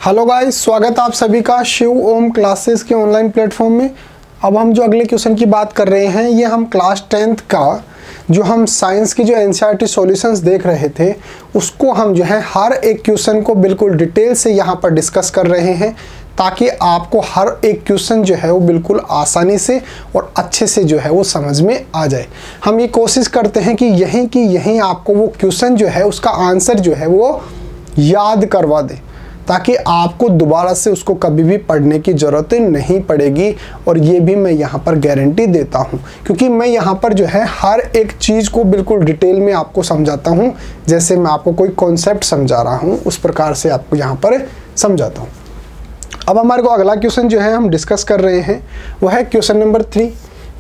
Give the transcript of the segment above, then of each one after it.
Hello guys, स्वागत आप सभी का शिव ओम क्लासेस के ऑनलाइन प्लेटफॉर्म में। अब हम जो अगले क्वेश्चन की बात कर रहे हैं, ये हम क्लास 10th का जो हम साइंस की जो एनसीईआरटी सॉल्यूशंस देख रहे थे, उसको हम जो है हर एक क्वेश्चन को बिल्कुल डिटेल से यहाँ पर डिस्कस कर रहे हैं, ताकि आपको हर एक क्वेश्चन जो है वो बिल्कुल आसानी से और अच्छे से जो है वो समझ में आ जाए। हम ये कोशिश करते हैं कि यहीं आपको वो क्वेश्चन जो है उसका आंसर जो है वो याद करवा दे, ताकि आपको दोबारा से उसको कभी भी पढ़ने की ज़रूरत नहीं पड़ेगी। और ये भी मैं यहाँ पर गारंटी देता हूँ, क्योंकि मैं यहाँ पर जो है हर एक चीज़ को बिल्कुल डिटेल में आपको समझाता हूँ। जैसे मैं आपको कोई कॉन्सेप्ट समझा रहा हूँ, उस प्रकार से आपको यहाँ पर समझाता हूँ। अब हमारे को अगला क्वेश्चन जो है हम डिस्कस कर रहे हैं, वो है क्वेश्चन नंबर 3,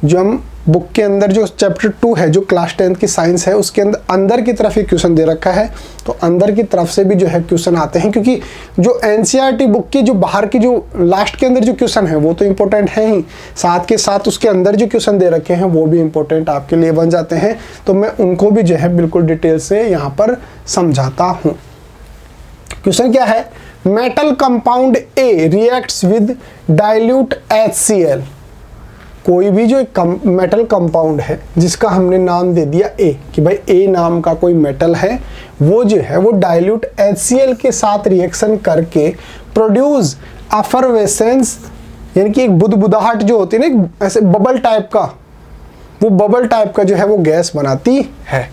जो हम बुक के अंदर जो चैप्टर 2 है, जो क्लास 10th की साइंस है, उसके अंदर की तरफ ये क्वेश्चन दे रखा है। तो अंदर की तरफ से भी जो है क्वेश्चन आते हैं, क्योंकि जो एनसीईआरटी बुक की जो बाहर की जो लास्ट के अंदर जो क्वेश्चन है वो तो इम्पोर्टेंट है ही, साथ के साथ उसके अंदर जो क्वेश्चन दे रखे हैं वो भी इम्पोर्टेंट आपके लिए बन जाते हैं। तो मैं उनको भी जो है बिल्कुल डिटेल से यहाँ पर समझाता हूँ। क्वेश्चन क्या है? Metal compound A reacts with dilute HCl। कोई भी जो एक मेटल कंपाउंड है जिसका हमने नाम दे दिया ए, कि भाई ए नाम का कोई मेटल है, वो जो है वो डाइल्यूट HCl के साथ रिएक्शन करके प्रोड्यूस एफरवेसेंस, यानी कि एक बुदबुदाहट जो होती है ना, ऐसे बबल टाइप का, वो बबल टाइप का जो है वो गैस बनाती है।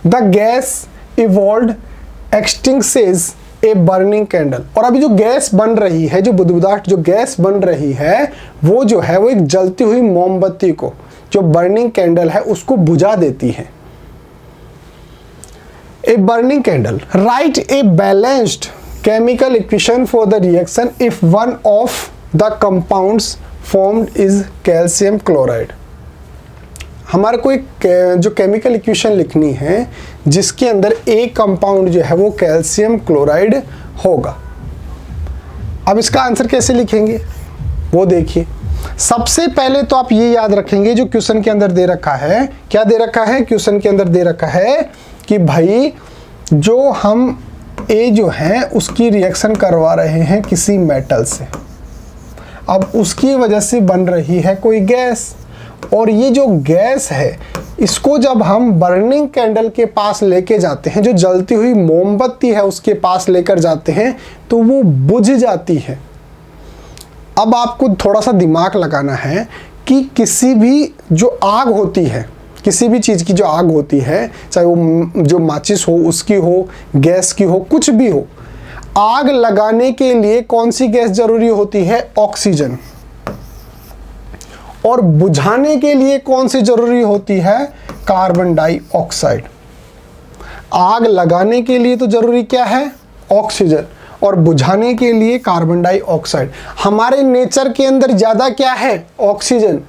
The gas evolved extinguishes a burning candle. और अभी जो गैस बन रही है, जो बुदबुदाहट जो गैस बन रही है, वो जो है वो एक जलती हुई मोमबत्ती को, जो बर्निंग कैंडल है, उसको बुझा देती है। ए burning candle right a balanced chemical equation for the reaction if one of the compounds formed is calcium chloride. हमारे को एक जो केमिकल इक्वेशन लिखनी है जिसके अंदर ए कंपाउंड जो है वो कैल्शियम क्लोराइड होगा। अब इसका आंसर कैसे लिखेंगे वो देखिए। सबसे पहले तो आप ये याद रखेंगे, जो क्वेश्चन के अंदर दे रखा है, क्या दे रखा है? क्वेश्चन के अंदर दे रखा है कि भाई जो हम ए जो है उसकी रिएक्शन करवा रहे हैं किसी मेटल से, अब उसकी वजह से बन रही है कोई गैस, और ये जो गैस है इसको जब हम बर्निंग कैंडल के पास लेके जाते हैं, जो जलती हुई मोमबत्ती है उसके पास लेकर जाते हैं, तो वो बुझ जाती है। अब आपको थोड़ा सा दिमाग लगाना है कि किसी भी जो आग होती है, किसी भी चीज़ की जो आग होती है, चाहे वो जो माचिस हो, उसकी हो, गैस की हो, कुछ भी हो, आग लगाने के लिए कौन सी गैस जरूरी होती है? ऑक्सीजन। और बुझाने के लिए कौन सी जरूरी होती है? Carbon dioxide. आग लगाने के लिए तो जरूरी क्या है? ऑक्सीजन, और बुझाने के लिए कार्बन डाइऑक्साइड। हमारे नेचर के अंदर ज़्यादा क्या है? ऑक्सीजन।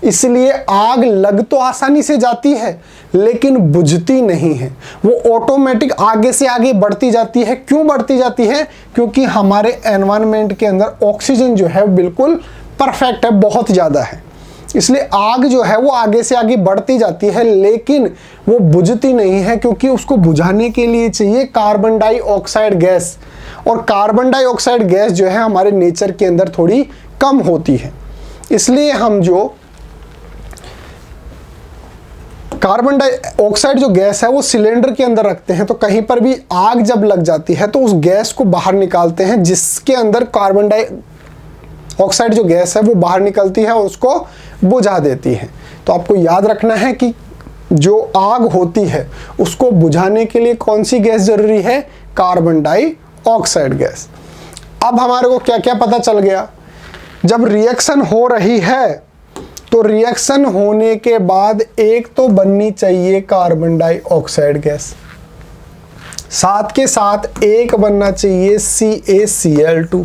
इसलिए आग लग तो आसानी से जाती है लेकिन बुझती नहीं है, वो ऑटोमेटिक आगे से आगे बढ़ती जाती है। क्यों बढ़ती जाती है? क्योंकि हमारे एनवायरनमेंट के अंदर ऑक्सीजन जो है बिल्कुल परफेक्ट है, बहुत ज़्यादा है, इसलिए आग जो है वो आगे से आगे बढ़ती जाती है, लेकिन वो बुझती नहीं है, क्योंकि उसको बुझाने के लिए चाहिए कार्बन डाइऑक्साइड गैस। और कार्बन डाइऑक्साइड गैस जो है हमारे नेचर के अंदर थोड़ी कम होती है, इसलिए हम जो कार्बन डाइऑक्साइड जो गैस है वो सिलेंडर के अंदर रखते हैं, तो कहीं पर भी आग जब लग जाती है तो उस गैस को बाहर निकालते हैं, जिसके अंदर कार्बन डाइऑक्साइड जो गैस है वो बाहर निकलती है और उसको बुझा देती है। तो आपको याद रखना है कि जो आग होती है उसको बुझाने के लिए कौन सी गैस जरूरी है? Carbon dioxide gas. अब हमारे को क्या क्या पता चल गया? जब रिएक्शन हो रही है तो रिएक्शन होने के बाद एक तो बननी चाहिए कार्बन डाइऑक्साइड गैस, साथ के साथ एक बनना चाहिए CaCl2,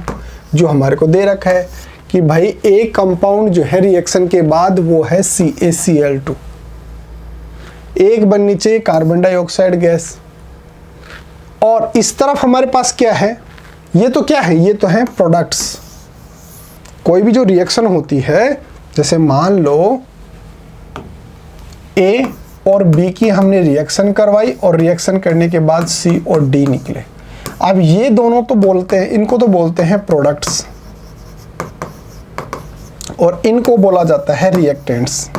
जो हमारे को दे रखा है कि भाई एक कंपाउंड जो है रिएक्शन के बाद वो है CaCl2। एक बननी चाहिए कार्बन डाइऑक्साइड गैस। और इस तरफ हमारे पास क्या है? ये तो क्या है? ये तो है प्रोडक्ट्स। कोई भी जो रिएक्शन होती है, जैसे मान लो A और B की हमने रिएक्शन करवाई और रिएक्शन करने के बाद C और D निकले। अब ये दोनों तो बोलते हैं, इनको तो बोलते हैं प्रोडक्ट्स और इनको बोला जाता है रिएक्टेंट्स।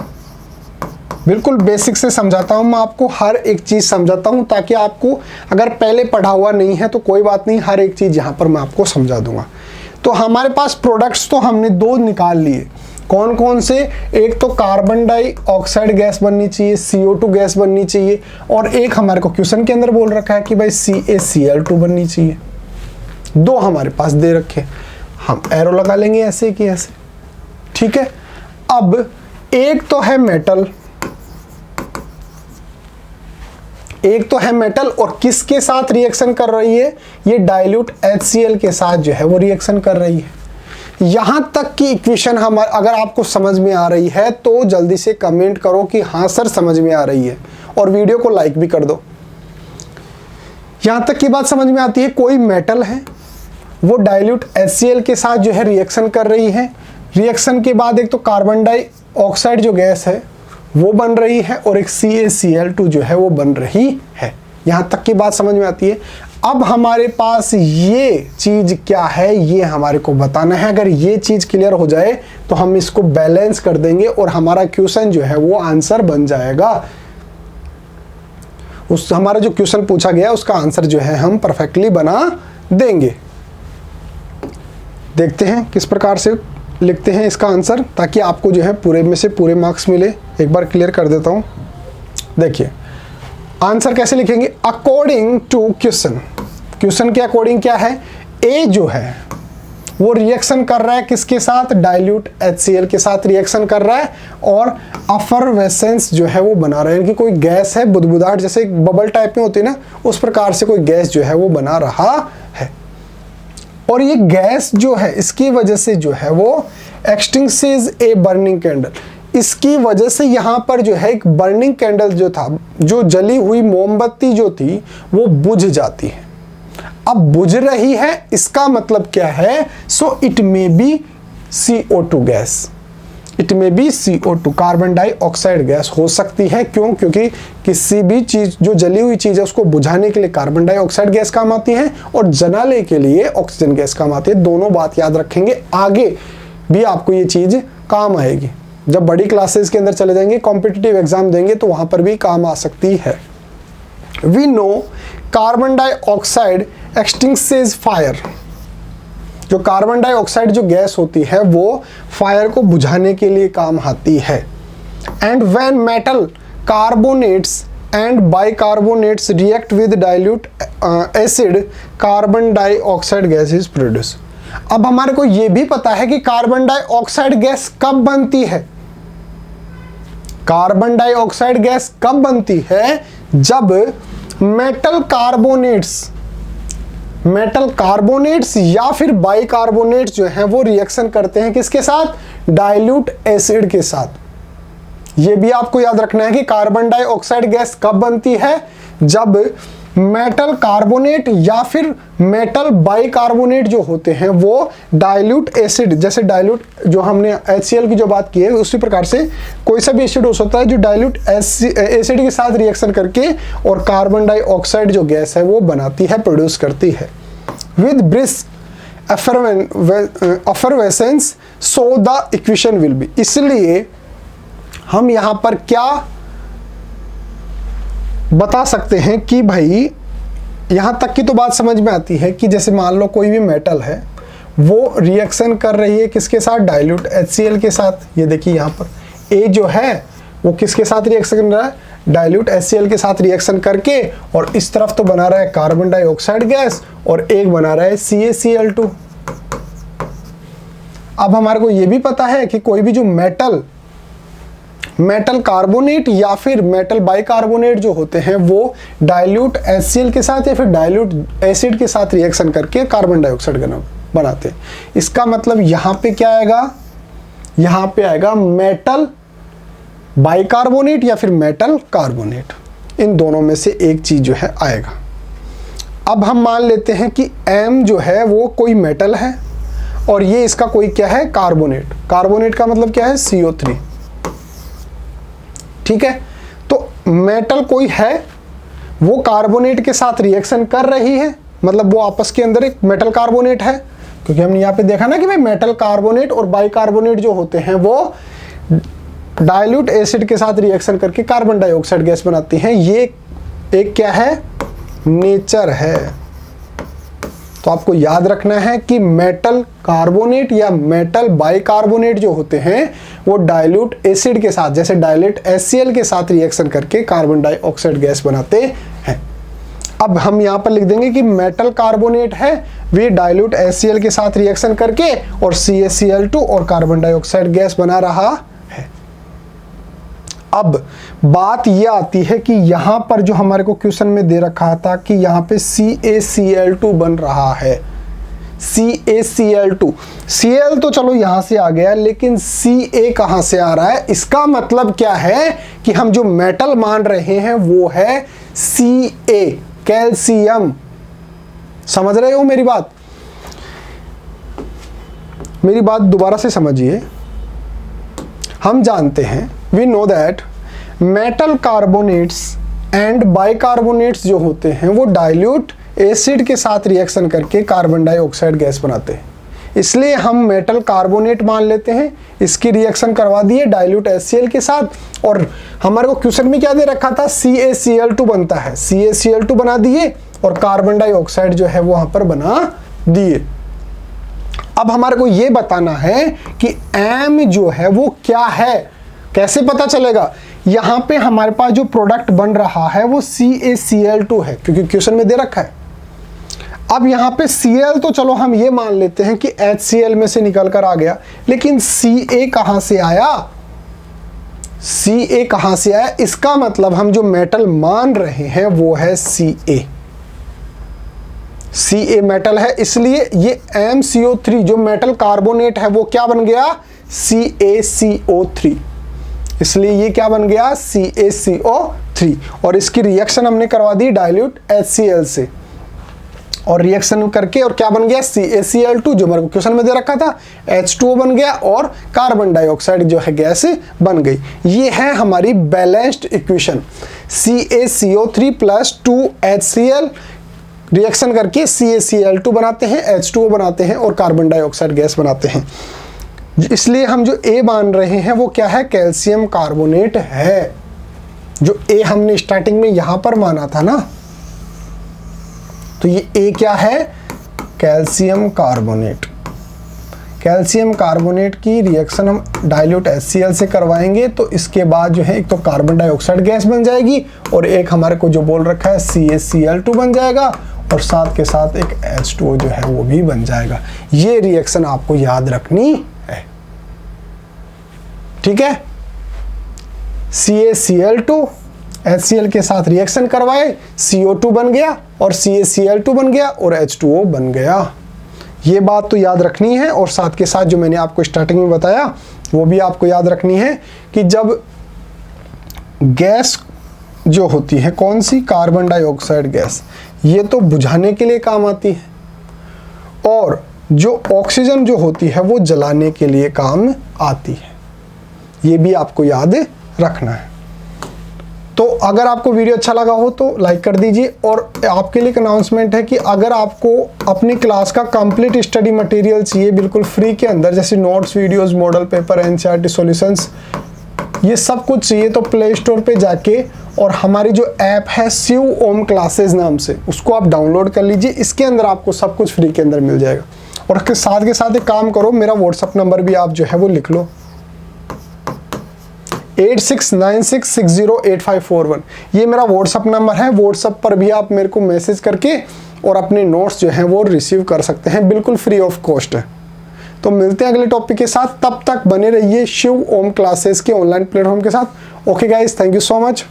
बिल्कुल बेसिक से समझाता हूँ मैं आपको, हर एक चीज़ समझाता हूँ ताकि आपको अगर पहले पढ़ा हुआ नहीं है तो कोई बात नहीं, हर एक चीज़ यहाँ पर मैं आपको समझा दूंगा। तो हमारे पास प्रोडक्ट्स तो हमने दो निकाल लिए, कौन कौन से? एक तो कार्बन डाइऑक्साइड गैस बननी चाहिए, CO2 गैस बननी चाहिए, और एक हमारे को क्वेश्चन के अंदर बोल रखा है कि भाई CaCl2 बननी चाहिए। दो हमारे पास दे रखे, हम एरो लगा लेंगे ऐसे कि ऐसे, ठीक है। अब एक तो है मेटल, एक तो है मेटल और किसके साथ रिएक्शन कर रही है? ये डाइल्यूट HCl के साथ जो है वो रिएक्शन कर रही है। यहां तक की इक्वेशन हम, अगर आपको समझ में आ रही है तो जल्दी से कमेंट करो कि हाँ सर समझ में आ रही है, और वीडियो को लाइक भी कर दो। यहां तक की बात समझ में आती है? कोई मेटल है, वो डाइल्यूट HCl के साथ जो है रिएक्शन कर रही है। रिएक्शन के बाद एक तो कार्बन डाइऑक्साइड जो गैस है वो बन रही है और एक CaCl2 जो है वो बन रही है। यहां तक की बात समझ में आती है? अब हमारे पास ये चीज क्या है ये हमारे को बताना है। अगर ये चीज क्लियर हो जाए तो हम इसको बैलेंस कर देंगे और हमारा क्वेश्चन जो है वो आंसर बन जाएगा। उस हमारा जो क्वेश्चन पूछा गया उसका आंसर जो है हम परफेक्टली बना देंगे। देखते हैं किस प्रकार से लिखते हैं इसका आंसर, ताकि आपको जो है पूरे में से पूरे मार्क्स मिले। एक बार क्लियर कर देता हूं। देखिए आंसर कैसे लिखेंगे? अकॉर्डिंग टू क्वेश्चन, क्वेश्चन के अकॉर्डिंग क्या है? ए जो है वो रिएक्शन कर रहा है किसके साथ? डाइल्यूट HCl के साथ रिएक्शन कर रहा है और अफरवेसेंस जो है वो बना रहा है, यानी कि कोई गैस है, बुदबुदाहट जैसे बबल टाइप में होती है ना, उस प्रकार से कोई गैस जो है वो बना रहा है। और ये गैस जो है इसकी वजह से जो है वो एक्सटिंग्विशेस ए बर्निंग कैंडल, इसकी वजह से यहाँ पर जो है एक बर्निंग कैंडल जो था, जो जली हुई मोमबत्ती जो थी वो बुझ जाती है। अब बुझ रही है इसका मतलब क्या है? So it may be CO2 gas, it may be CO2 carbon dioxide gas हो सकती है। क्यों? क्योंकि किसी भी चीज जो जली हुई चीज है उसको बुझाने के लिए कार्बन डाइऑक्साइड गैस काम आती है और जलाने के लिए ऑक्सीजन गैस काम आती है। दोनों बात याद रखेंगे, आगे भी आपको ये चीज काम आएगी। जब बड़ी क्लासेस के अंदर चले जाएंगे, कॉम्पिटिटिव एग्जाम देंगे तो वहां पर भी काम आ सकती है। We know carbon dioxide extinguishes fire, जो कार्बन डाइऑक्साइड जो गैस होती है वो फायर को बुझाने के लिए काम आती है। And when metal carbonates and bicarbonates react with dilute acid, carbon dioxide gas is produce. अब हमारे को ये भी पता है कि कार्बन डाइऑक्साइड गैस कब बनती है? कार्बन डाइऑक्साइड गैस कब बनती है? जब मेटल कार्बोनेट्स या फिर बाइकार्बोनेट्स जो हैं वो रिएक्शन करते हैं किसके साथ? डाइल्यूट एसिड के साथ। ये भी आपको याद रखना है कि कार्बन डाइऑक्साइड गैस कब बनती है? जब मेटल कार्बोनेट या फिर मेटल बाइकार्बोनेट जो होते हैं वो डाइल्यूट एसिड, जैसे डाइल्यूट जो हमने HCl की जो बात की है उसी प्रकार से कोई सा भी एसिड हो सकता है जो डाइल्यूट एसिड के साथ रिएक्शन करके और कार्बन डाइऑक्साइड जो गैस है वो बनाती है, प्रोड्यूस करती है। With brisk effervescence so the equation will be. इसलिए हम यहां पर क्या बता सकते हैं कि भाई यहां तक की तो बात समझ में आती है कि जैसे मान लो कोई भी मेटल है वो रिएक्शन कर रही है किसके साथ? डाइल्यूट HCl के साथ। ये देखिए यहां पर ए जो है वो किसके साथ रिएक्शन कर रहा है? डाइल्यूट HCl के साथ रिएक्शन करके, और इस तरफ तो बना रहा है कार्बन डाइऑक्साइड गैस और एक बना रहा है CaCl2। अब हमारे को ये भी पता है कि कोई भी जो मेटल कार्बोनेट या फिर मेटल बाइकार्बोनेट जो होते हैं वो डाइल्यूट HCl के साथ या फिर डाइल्यूट एसिड के साथ रिएक्शन करके कार्बन डाइऑक्साइड बनाते हैं। इसका मतलब यहां पे क्या आएगा? यहां पे आएगा मेटल बाइकार्बोनेट या फिर मेटल कार्बोनेट, इन दोनों में से एक चीज जो है आएगा। अब हम मान लेते हैं कि M जो है वो कोई मेटल है और ये इसका कोई क्या है? कार्बोनेट। कार्बोनेट का मतलब क्या है? CO3। ठीक है, तो मेटल कोई है वो कार्बोनेट के साथ रिएक्शन कर रही है, मतलब वो आपस के अंदर एक मेटल कार्बोनेट है, क्योंकि हमने यहाँ पे देखा ना कि भाई मेटल कार्बोनेट और बाइकार्बोनेट जो होते हैं वो डाइल्यूट एसिड के साथ रिएक्शन करके कार्बन डाइऑक्साइड गैस बनाती हैं। ये एक क्या है, नेचर है। तो आपको याद रखना है कि मेटल कार्बोनेट या मेटल बाइकार्बोनेट जो होते हैं वो डाइल्यूट एसिड के साथ, जैसे डाइल्यूट HCl के साथ रिएक्शन करके कार्बन डाइऑक्साइड गैस बनाते हैं। अब हम यहाँ पर लिख देंगे कि मेटल कार्बोनेट है, वे डाइल्यूट HCl के साथ रिएक्शन करके और CaCl2 और कार्बन डाइऑक्साइड गैस बना रहा है। अब बात यह आती है कि यहाँ पर जो हमारे को क्वेश्चन में दे रखा था कि यहाँ पे CaCl2 बन रहा है, CaCl2, Cl तो चलो यहाँ से आ गया, लेकिन Ca कहाँ से आ रहा है? इसका मतलब क्या है कि हम जो मेटल मान रहे हैं वो है Ca, कैल्शियम। समझ रहे हो मेरी बात? मेरी बात दोबारा से समझिए। हम जानते हैं, we know that metal carbonates and bicarbonates जो होते हैं वो डाइल्यूट एसिड के साथ रिएक्शन करके कार्बन डाइऑक्साइड गैस बनाते हैं, इसलिए हम मेटल कार्बोनेट मान लेते हैं। इसकी रिएक्शन करवा दिए डाइल्यूट HCl के साथ, और हमारे को क्वेश्चन में क्या दे रखा था, CaCl2 बनता है, CaCl2 बना दिए और कार्बन डाइऑक्साइड जो है वहां पर बना दिए। अब हमारे को ये बताना है कि M जो है वो क्या है, कैसे पता चलेगा? यहां पे हमारे पास जो प्रोडक्ट बन रहा है वो CaCl2 है, क्योंकि क्वेश्चन में दे रखा है। अब यहाँ पे Cl तो चलो हम ये मान लेते हैं कि HCl में से निकल कर आ गया, लेकिन Ca कहां से आया? Ca कहां से आया? इसका मतलब हम जो मेटल मान रहे हैं वो है Ca। Ca मेटल है, इसलिए ये MCO3 जो मेटल कार्बोनेट है वो क्या बन गया? CaCO3। इसलिए ये क्या बन गया? CaCO3। और इसकी रिएक्शन हमने करवा दी डाइल्यूट HCl से, और रिएक्शन करके और क्या बन गया? CaCl2 जो हमारे को क्वेश्चन में दे रखा था, H2O बन गया और कार्बन डाइऑक्साइड जो है गैस बन गई। ये है हमारी balanced equation. CaCO3 plus 2HCl reaction करके CaCl2 बनाते हैं, H2O बनाते हैं और कार्बन डाइऑक्साइड गैस बनाते हैं। इसलिए हम जो A मान रहे हैं वो क्या है? कैल्शियम कार्बोनेट है, जो A हमने स्टार्टिंग में यहां पर माना था ना। तो ये A क्या है? Calcium carbonate. कैल्शियम कार्बोनेट की रिएक्शन हम डाइल्यूट HCl से करवाएंगे, तो इसके बाद जो है एक तो कार्बन डाइऑक्साइड गैस बन जाएगी और एक हमारे को जो बोल रखा है CaCl2 बन जाएगा, और साथ के साथ एक H2O जो है वो भी बन जाएगा। ये रिएक्शन आपको याद रखनी है, ठीक है? CaCl2 HCl के साथ रिएक्शन करवाए, CO2 बन गया और CaCl2 बन गया और H2O बन गया। ये बात तो याद रखनी है, और साथ के साथ जो मैंने आपको स्टार्टिंग में बताया वो भी आपको याद रखनी है कि जब गैस जो होती है, कौन सी? कार्बन डाइऑक्साइड गैस, ये तो बुझाने के लिए काम आती है, और जो ऑक्सीजन जो होती है वो जलाने के लिए काम आती है। ये भी आपको याद रखना है। तो अगर आपको वीडियो अच्छा लगा हो तो लाइक कर दीजिए, और आपके लिए एक अनाउंसमेंट है कि अगर आपको अपनी क्लास का कंप्लीट स्टडी मटेरियल चाहिए बिल्कुल फ्री के अंदर, जैसे notes, videos, model paper, NCERT solutions, ये सब कुछ चाहिए, तो प्ले स्टोर पे जाके और हमारी जो ऐप है शिव ओम क्लासेस नाम से, उसको आप डाउनलोड कर लीजिए। इसके अंदर आपको सब कुछ फ्री के अंदर मिल जाएगा। और के साथ एक काम करो, मेरा व्हाट्सअप नंबर भी आप जो है वो लिख लो, 8696608541। ये मेरा व्हाट्सअप नंबर है। व्हाट्सअप पर भी आप मेरे को मैसेज करके और अपने नोट्स जो हैं वो रिसीव कर सकते हैं, बिल्कुल फ्री ऑफ कॉस्ट है। तो मिलते हैं अगले टॉपिक के साथ, तब तक बने रहिए शिव ओम क्लासेस के ऑनलाइन प्लेटफॉर्म के साथ। Okay guys, thank you so much.